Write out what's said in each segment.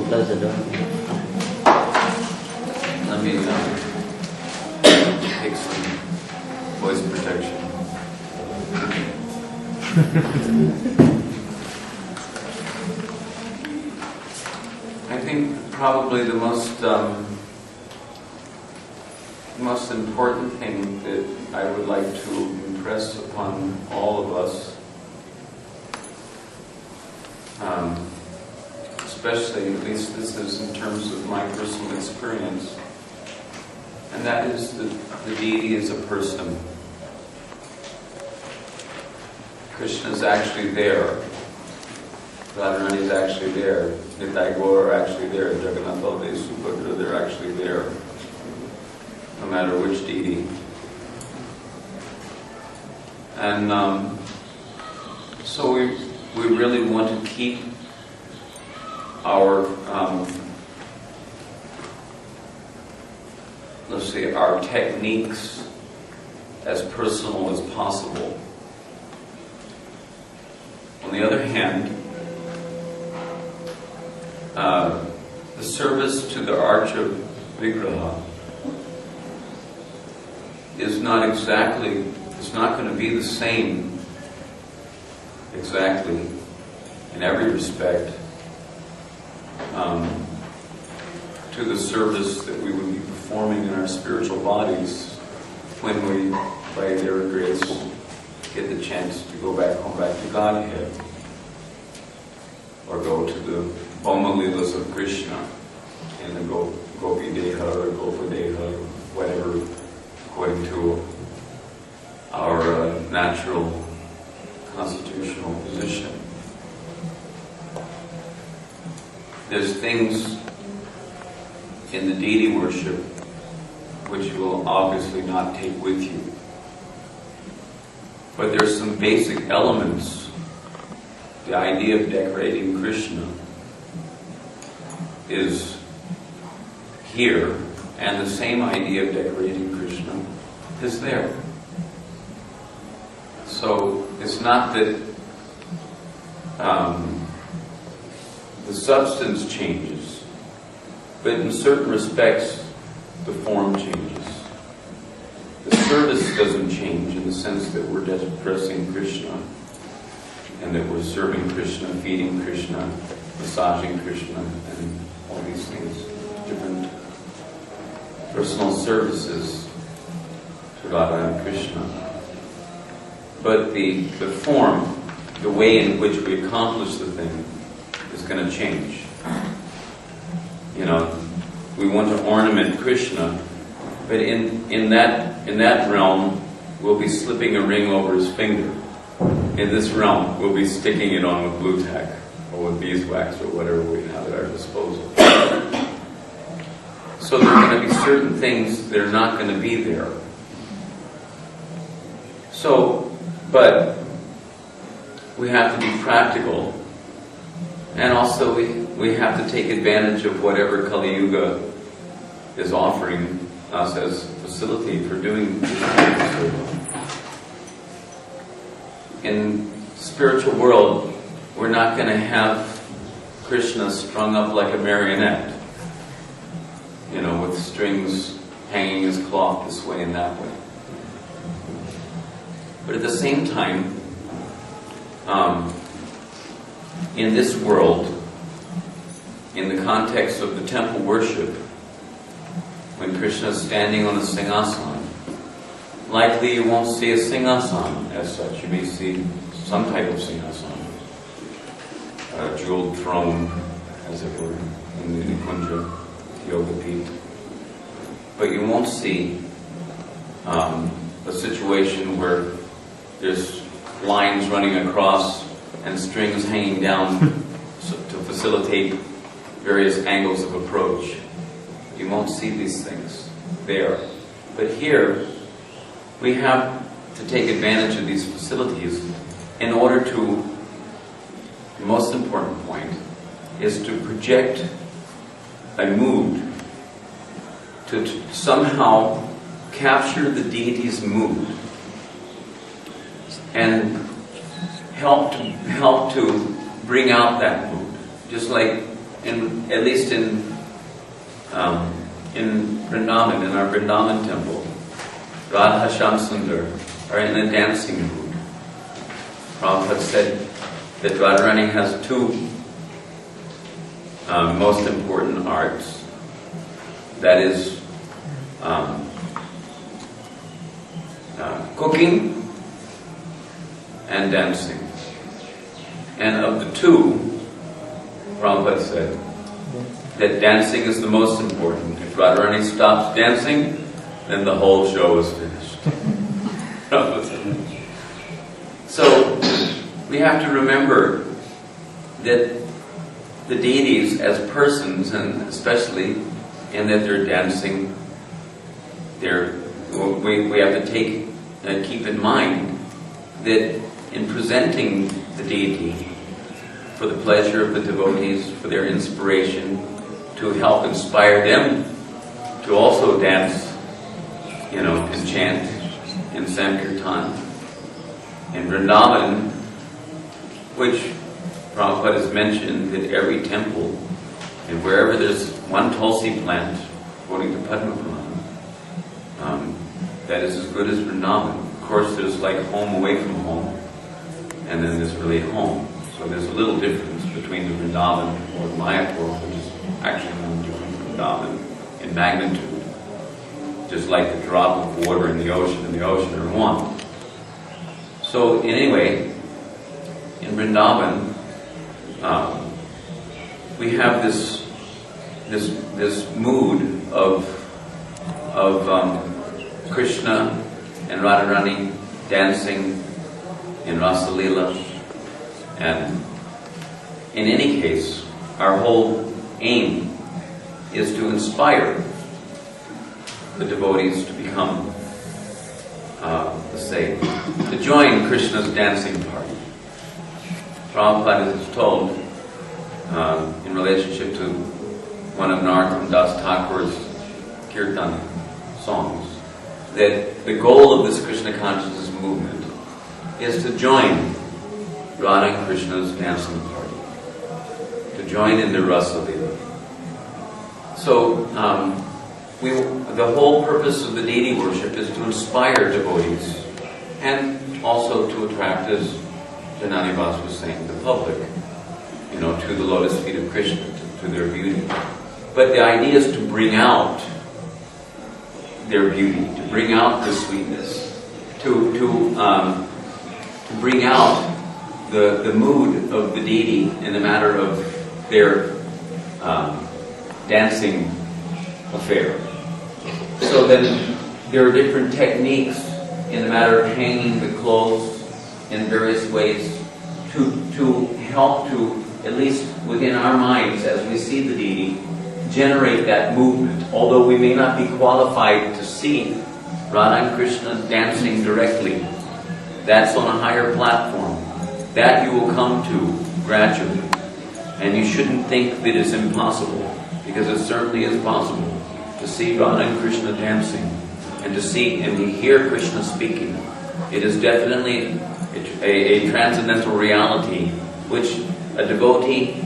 close the door. Let me take some voice protection. I think probably the most important thing that I would like to impress upon all of us, especially, at least this is in terms of my personal experience, and that is that the deity is a person. Krishna is actually there. Radharani is actually there. Nitai Gaura are actually there. Jagannath Baladev, Subhadra, they're actually there. No matter which deity. And so we really want to keep our, let's say, our techniques as personal as possible. On the other hand, the service to the Archa Vigraha is not exactly, it's not going to be the same exactly in every respect to the service that we would be performing in our spiritual bodies when we, by their grace, get the chance to go back home, back to Godhead, or go to the Bhoma Leelas of Krishna in the Gopi Deha or Gopa Deha, whatever, according to our natural constitutional position. There's things in the deity worship which you will obviously not take with you. But there's some basic elements. The idea of decorating Krishna is here, and the same idea of decorating Krishna is there. So it's not that the substance changes, but in certain respects the form changes. The service doesn't change in the sense that we're just pressing Krishna and that we're serving Krishna, feeding Krishna, massaging Krishna, and all these things, different personal services to Radha and Krishna. But the form, the way in which we accomplish the thing is going to change. You know, we want to ornament Krishna, but in that realm, we'll be slipping a ring over his finger. In this realm, we'll be sticking it on with blue tack or with beeswax or whatever we have at our disposal. So there are going to be certain things that are not going to be there. So, but we have to be practical, and also we have to take advantage of whatever Kali Yuga is offering us as facility for doing this kind of service. In spiritual world, we're not going to have Krishna strung up like a marionette, you know, with strings hanging his cloth this way and that way. But at the same time, in this world, in the context of the temple worship, when Krishna is standing on a singhasan, likely you won't see a singhasan as such. You may see some type of singhasan, a jeweled throne, as it were, in the Nikunja Yoga Pit. But you won't see a situation where there's lines running across and strings hanging down to facilitate various angles of approach. You won't see these things there. But here, we have to take advantage of these facilities in order to, the most important point, is to project a mood, to somehow capture the deity's mood and help to bring out that mood. Just like at least in Vrindavan, in our Vrindavan temple, Radha Shyam Sundar are in a dancing mood. Prabhupada said that Radharani has two most important arts. That is cooking and dancing. And of the two, Prabhupada said that dancing is the most important. If Radharani stops dancing, then the whole show is finished. So we have to remember that the deities as persons, and especially in that they're dancing, we have to keep in mind that in presenting the deity for the pleasure of the devotees, for their inspiration, to help inspire them to also dance, and chant in Sankirtan. In Vrindavan, which Prabhupada has mentioned that every temple, and wherever there's one tulsi plant, according to Padma Purana, that is as good as Vrindavan. Of course, there's like home away from home, and then there's really home. So there's a little difference between the Vrindavan or Mayapur, which is actually no different from Vrindavan in magnitude. Just like the drop of water in the ocean and the ocean are one. So anyway, in Vrindavan, we have this mood of Krishna and Radharani dancing in Rasa Leela, and in any case, our whole aim is to inspire the devotees to become, to join Krishna's dancing party. Prabhupada is told in relationship to one of Narottam Das Thakur's kirtan songs that the goal of this Krishna consciousness movement is to join Radha and Krishna's dancing party, to join in the Rasa Leela. So the whole purpose of the deity worship is to inspire devotees and also to attract, as Janani Bas was saying, the public, to the lotus feet of Krishna, to their beauty. But the idea is to bring out their beauty, to bring out the sweetness, to bring out the mood of the deity in the matter of their dancing affair. So then there are different techniques in the matter of hanging the clothes in various ways to help to, at least within our minds as we see the deity, generate that movement. Although we may not be qualified to see Radha and Krishna dancing directly, that's on a higher platform. That you will come to gradually. And you shouldn't think that it's impossible, because it certainly is possible to see Radha and Krishna dancing, and to see and to hear Krishna speaking. It is definitely a transcendental reality which a devotee,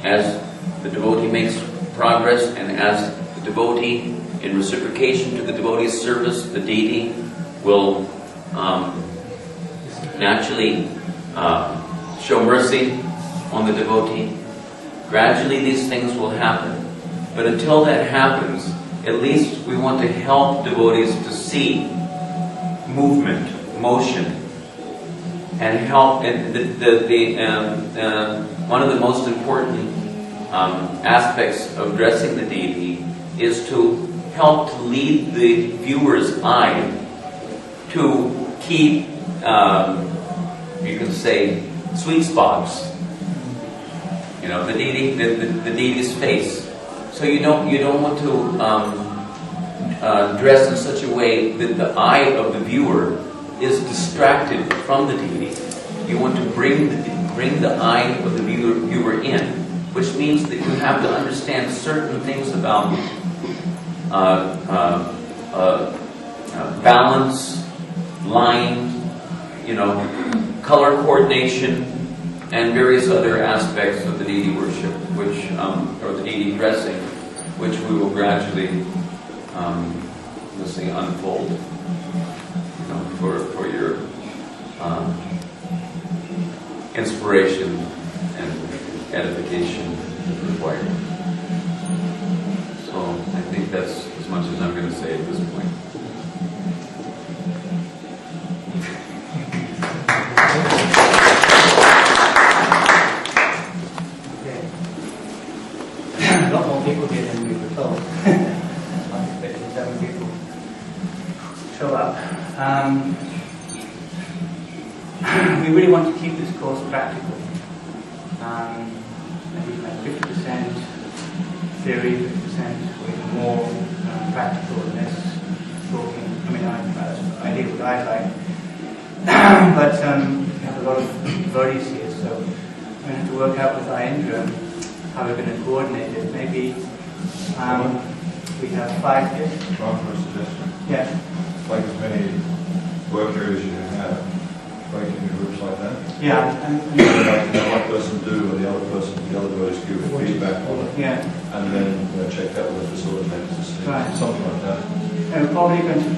as the devotee makes progress and as the devotee, in reciprocation to the devotee's service, the deity will naturally show mercy on the devotee. Gradually these things will happen. But until that happens, at least we want to help devotees to see movement, motion, and help. And one of the most important aspects of dressing the deity is to help to lead the viewer's eye to keep, you can say, sweet spots. The deity's face. So you don't want to dress in such a way that the eye of the viewer is distracted from the deity. You want to bring the eye of the viewer in, which means that you have to understand certain things about balance, line, color coordination, and various other aspects of the deity worship, which, or the deity dressing, which we will gradually, let's say, unfold, for your inspiration and edification required. So I think that's as much as I'm going to say at this point. A lot more people here than we were told. I expected 7 people show up. We really want to keep this course practical. Maybe like 50% theory, 50% or even more practical and less talking. I mean, that's ideally what I like. But we have a lot of devotees here, so we're going to have to work out with Aindra how we're going to coordinate it. Maybe we have 5 here. One more suggestion. Yeah. Like as many work areas you have, break into groups like that. Yeah. Like one person do, or the other devotees give feedback on it. Yeah. And then check that with the facilitators to see. Right. Something like that. And we're probably going to,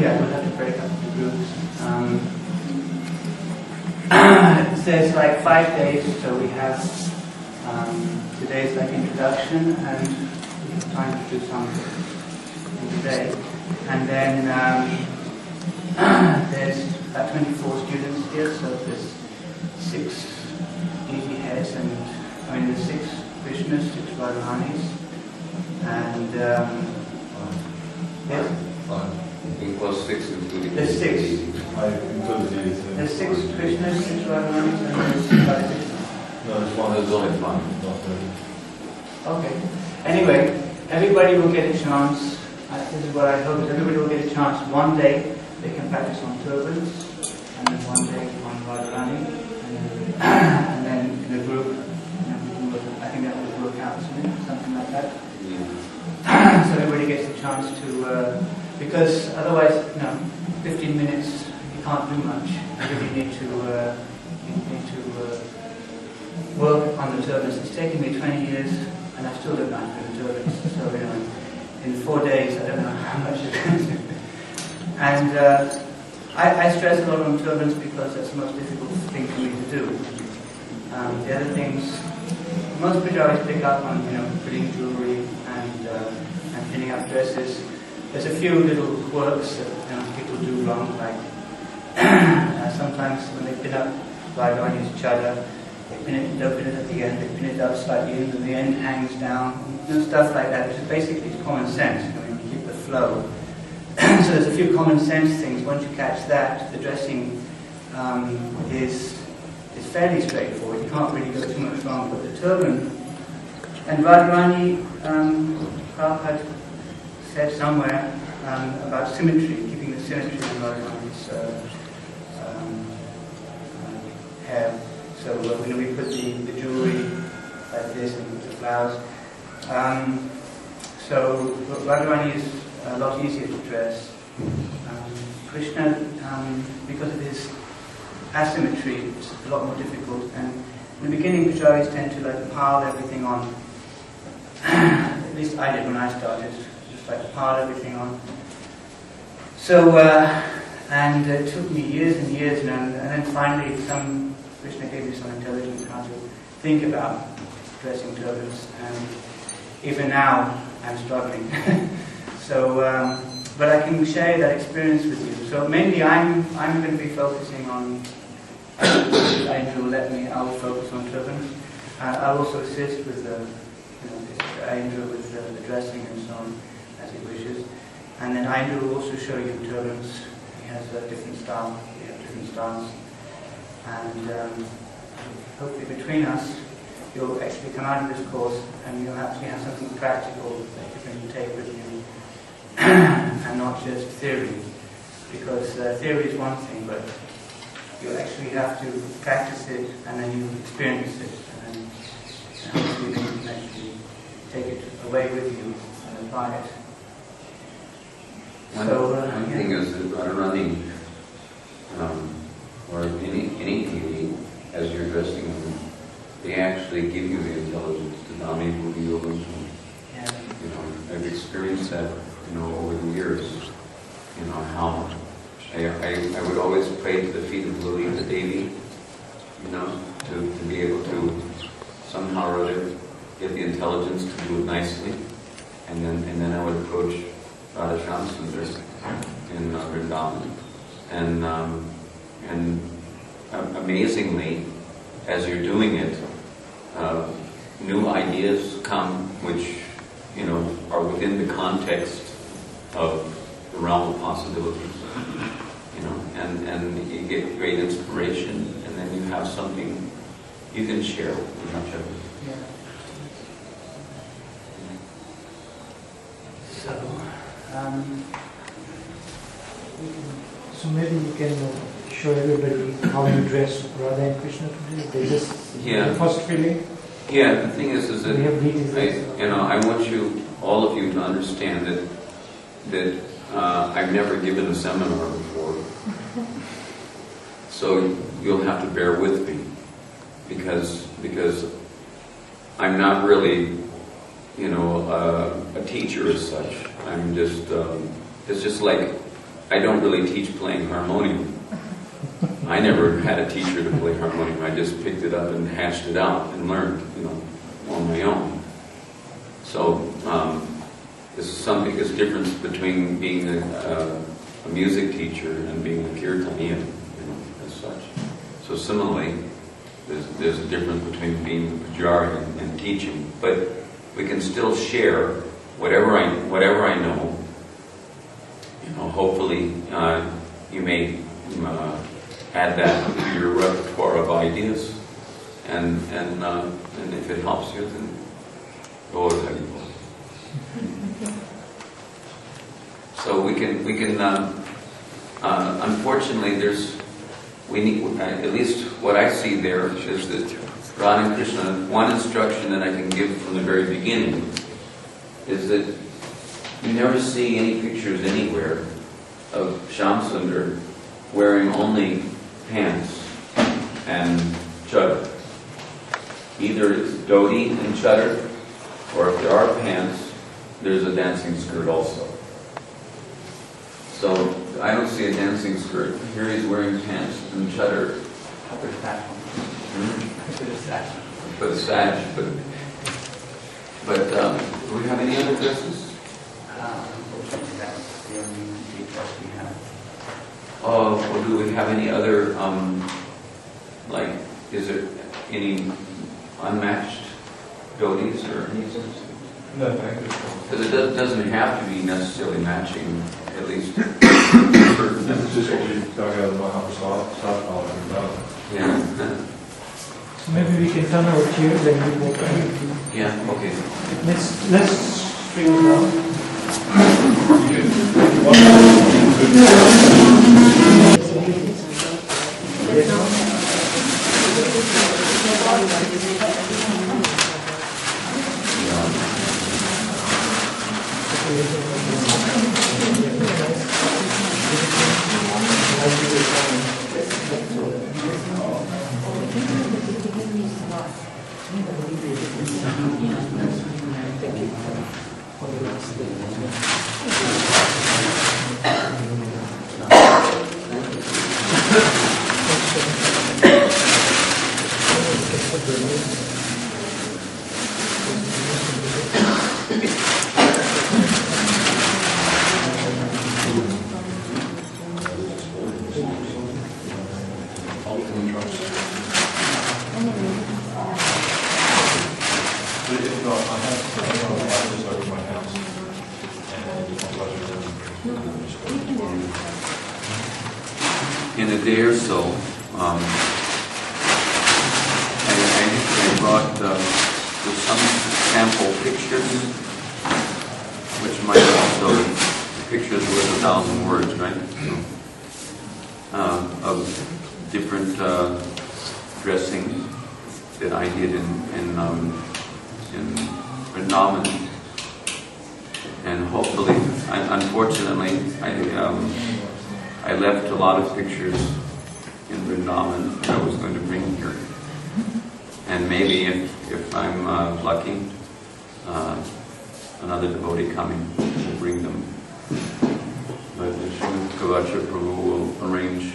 yeah, we'll have to break up the groups. It says like 5 days, so we have today's like introduction, and we have time to do something today. And then there's about 24 students here, so there's 6 deity heads, and I mean there's 6 Krishnas, 6 Radharanis, and yes, Equals 6 including there's 6. I included these. There's 6 Krishnas, 6 Radharanis, and there's Radha. No, there's one. There's only 5. Okay. Anyway, everybody will get a chance. This is what I hope is everybody will get a chance. One day they can practice on turbans, and then one day on Radharani, and then in a group, I think that would work out, something like that. Yeah. So everybody gets a chance to, because otherwise, 15 minutes you can't do much. You really need to work on the turbans. It's taken me 20 years, and I still don't know how to do the turbans. So in 4 days, I don't know how much you're going to do. And I stress a lot on turbans because that's the most difficult thing for me to do. The other things, most pujaris pick up on, putting jewelry and pinning up dresses. There's a few little quirks that people do wrong, like sometimes when they pin up Radharani's chadar, they don't pin it at the end, they pin it up slightly in, and the end hangs down, stuff like that, which is basically common sense, you keep the flow. So there's a few common sense things. Once you catch that, the dressing is fairly straightforward. You can't really go too much wrong. But the turban, and Radharani, Prabhupada said somewhere about symmetry, keeping the symmetry of Radharani's hair. So when we put the jewelry like this and the flowers, so Radharani is a lot easier to dress. Krishna, because of his asymmetry, it's a lot more difficult. And in the beginning, pujaris tend to pile everything on. At least I did when I started, just pile everything on. So, and it took me years and years, and then finally, Krishna gave me some intelligence how to think about dressing turbans. And even now, I'm struggling. So, but I can share that experience with you. So mainly I'm going to be focusing on, Aindra will let me, I will focus on turbans. I'll also assist with Aindra with the dressing and so on, as he wishes. And then Aindra will also show you turbans. He has a different style, we have different styles. And hopefully between us, you'll actually come out of this course and you'll actually have something practical that you can take with you. And not just theory, because theory is one thing, but you actually have to practice it and then you experience it, and hopefully then you can actually take it away with you and apply it. One thing is that Radharani, or any deity, as you're dressing said, over the years, how I would always pray to the feet of Lalita Devi, to be able to somehow or other get the intelligence to do it nicely, and then I would approach Radha Shamsundar in Vrindavan, and amazingly, as you're doing it, new ideas come which are within the context of the realm of possibilities, and you get great inspiration, and then you have something you can share with each other. Yeah. So maybe you can show everybody how you dress Radha and Krishna today. They just the first feeling. Yeah, the thing is that We have readings I want all of you to understand that I've never given a seminar before, so you'll have to bear with me because I'm not really a teacher as such. I'm just it's just like I don't really teach playing harmonium. I never had a teacher to play harmonium. I just picked it up and hashed it out and learned, on my own. So there's a difference between being a music teacher and being a kirtaniya, as such. So similarly, there's a difference between being a pujari and teaching. But we can still share whatever I know. Hopefully you may add that to your repertoire of ideas, and if it helps you, then go ahead. So we can. Unfortunately, we need, at least what I see there is that Radha and Krishna. One instruction that I can give from the very beginning is that you never see any pictures anywhere of Shamsundar wearing only pants and chadar. Either it's dhoti and chadar, or if there are pants, there's a dancing skirt also. So I don't see a dancing skirt. Here he's wearing pants and chadar. Put a sash on. Put a sash. Put a sash, but do we have any other dresses? Unfortunately, that's the only dress we have. Or do we have any other, is there any unmatched dhotis or anything? No, thank you. Because it doesn't have to be necessarily matching, at least certain. This is just what we dug out of the Mahaprasad stockpile about. Yeah. So maybe we can turn our chairs and we walk around. Yeah, okay. Let's string it down. In a day or so, I brought some sample pictures, which might also, pictures worth 1,000 words, right? Of different dressing that I did in Vrindavan, and hopefully, unfortunately, I left a lot of pictures in Vrindavan that I was going to bring here. And maybe if I'm lucky, another devotee coming will bring them. But Gaura Prabhu will arrange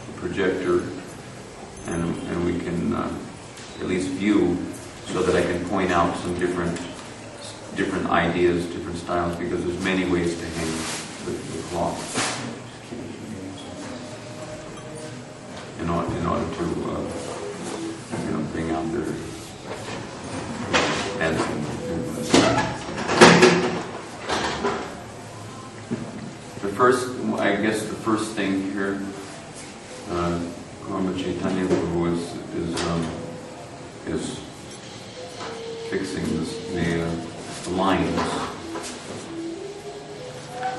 a projector, and we can at least view, so that I can point out some different ideas, different styles, because there's many ways to hang the cloth in order to bring out their heads and the first thing here, Gaura Chaitanya Prabhu is fixing the lines.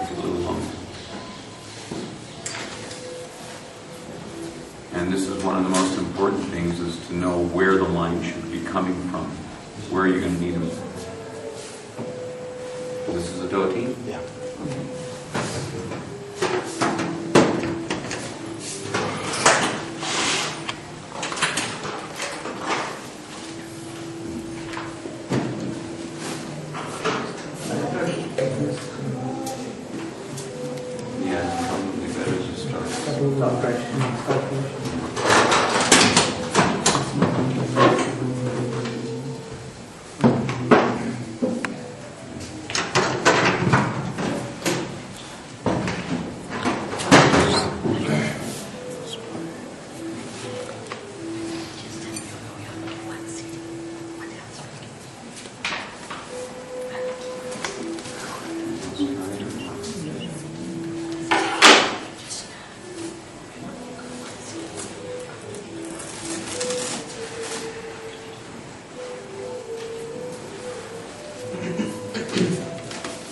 Take a little longer. And this is one of the most important things, is to know where the line should be coming from. Where are you going to need them? This is a dhoti? Yeah. Okay.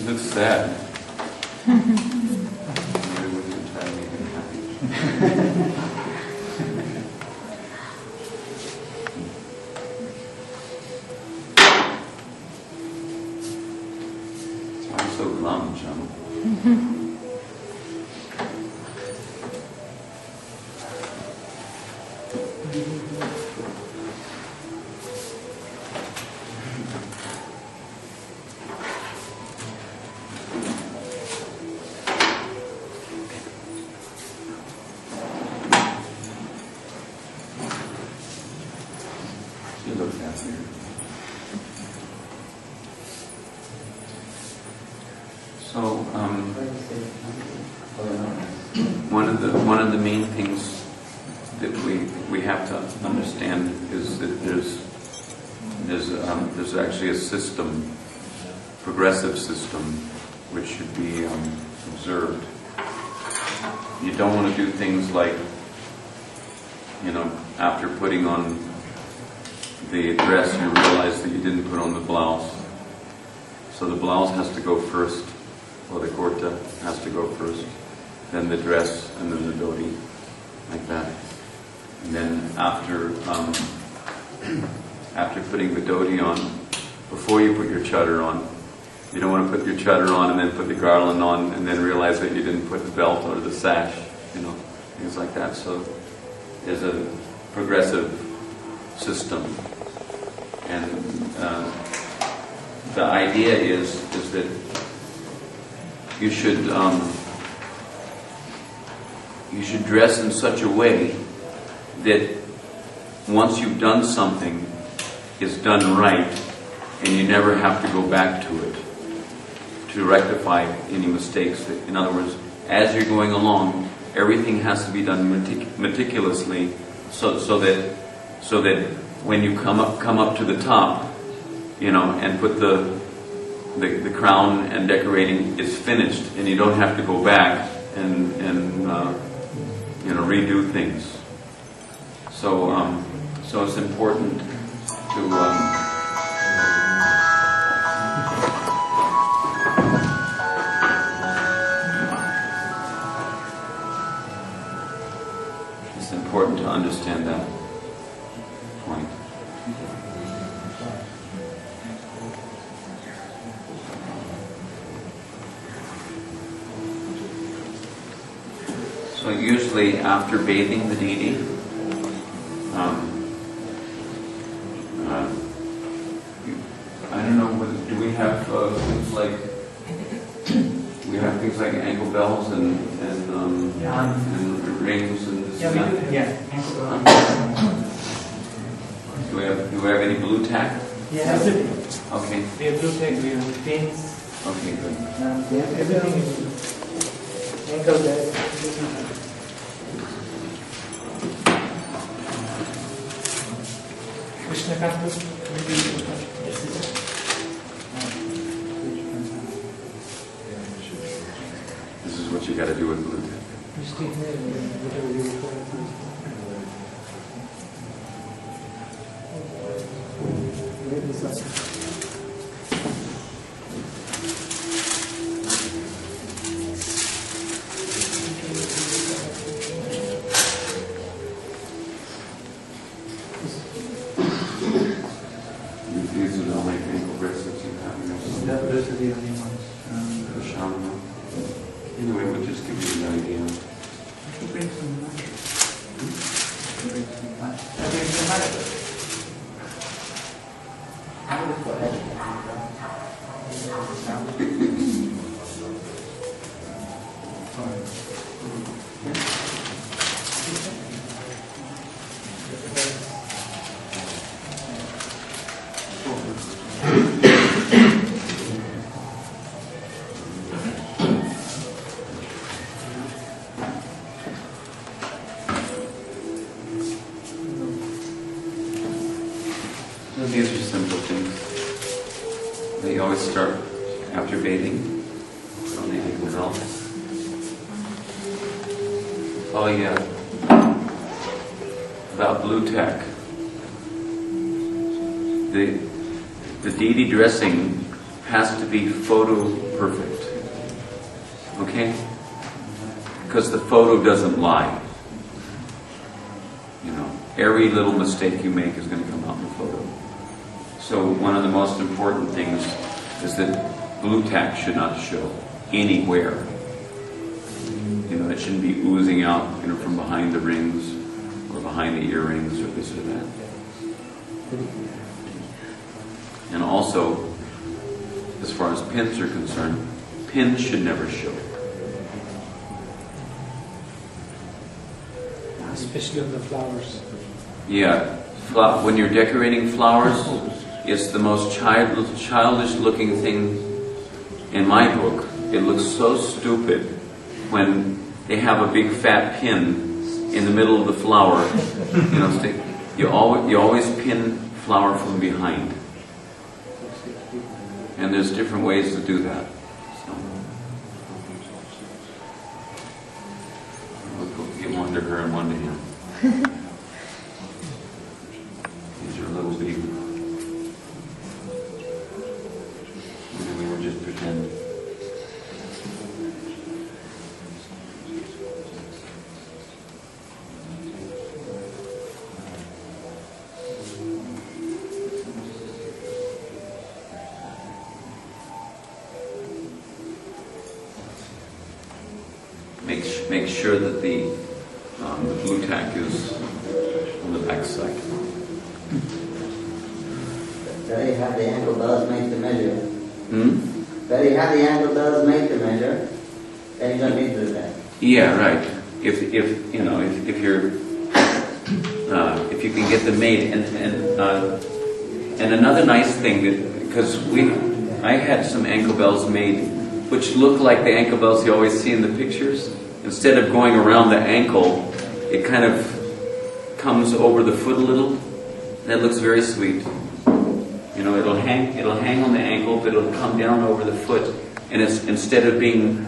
Looks sad. I'm so glum, John. You look fancier. So, one of the main things that we have to understand is that there's actually a system, progressive system, which should be observed. You don't want to do things like, after putting on the dress, you realize that you didn't put on the blouse. So the blouse has to go first, or the kurta has to go first, then the dress, and then the dhoti, like that. And then after putting the dhoti on, before you put your chadar on, you don't want to put your chadar on and then put the garland on and then realize that you didn't put the belt or the sash, things like that. So there's a progressive system. And the idea is that you should dress in such a way that once you've done something, it's done right, and you never have to go back to it to rectify any mistakes. In other words, as you're going along, everything has to be done meticulously, so that when you come up to the top, and put the crown and decorating, it's finished, and you don't have to go back and redo things. So it's important to understand that point. So usually after bathing the deity, I don't don't know, do we have things like ankle bells and rings and this Yeah, and we that? do. Yeah, ankle bells. Do we have any blue tack? Yeah, everything. Okay. We have blue tack, we have pins. Okay, good. We have everything. Ankle bells. Krishna Kantu. This is what you got to do with blue tack. These are the only ankle bracelets you have. Those are the only ones. Anyway, we'll just give you an idea. I can bring some lunch. Bring some lunch. I bring some lunch. I will go ahead. So these are simple things. They always start after bathing on the ankle belt. Oh yeah. About blue tack. The deity dressing has to be photo perfect. Okay? Because the photo doesn't lie. You know, every little mistake you make is going to come out in the photo. So one of the most important things is that blue tack should not show anywhere. You know, it shouldn't be oozing out, you know, from behind the rings or behind the earrings or this or that. And also, as far as pins are concerned, pins should never show. Especially on the flowers. Yeah, when you're decorating flowers, it's the most childish looking thing in my book. It looks so stupid when they have a big fat pin in the middle of the flower. You know, you always pin flower from behind. And there's different ways to do that. So, we'll give one to her and one to him. These are little baby. And we will just pretend. Make sure that the blue tack is on the back side. Very have the ankle bells make the measure. Very have the ankle bells make the measure. Then you don't need to do that. Yeah, right. If you know if you're if you can get them made and another nice thing that because I had some ankle bells made which look like the ankle bells you always see in the pictures. Instead of going around the ankle, it kind of comes over the foot a little. And it looks very sweet. You know, it'll hang on the ankle, but it'll come down over the foot. And it's instead of being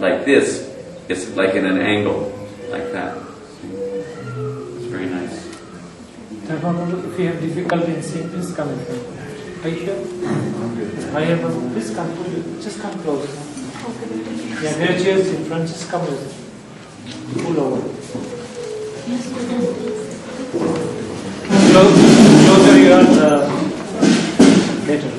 like this, it's like in an angle, like that. It's very nice. If you have difficulty in seeing, please come in. Are you sure? I am. Please come. Just come close. Yeah, there are chairs in front. Just come over. Pull over. Closer you are, better.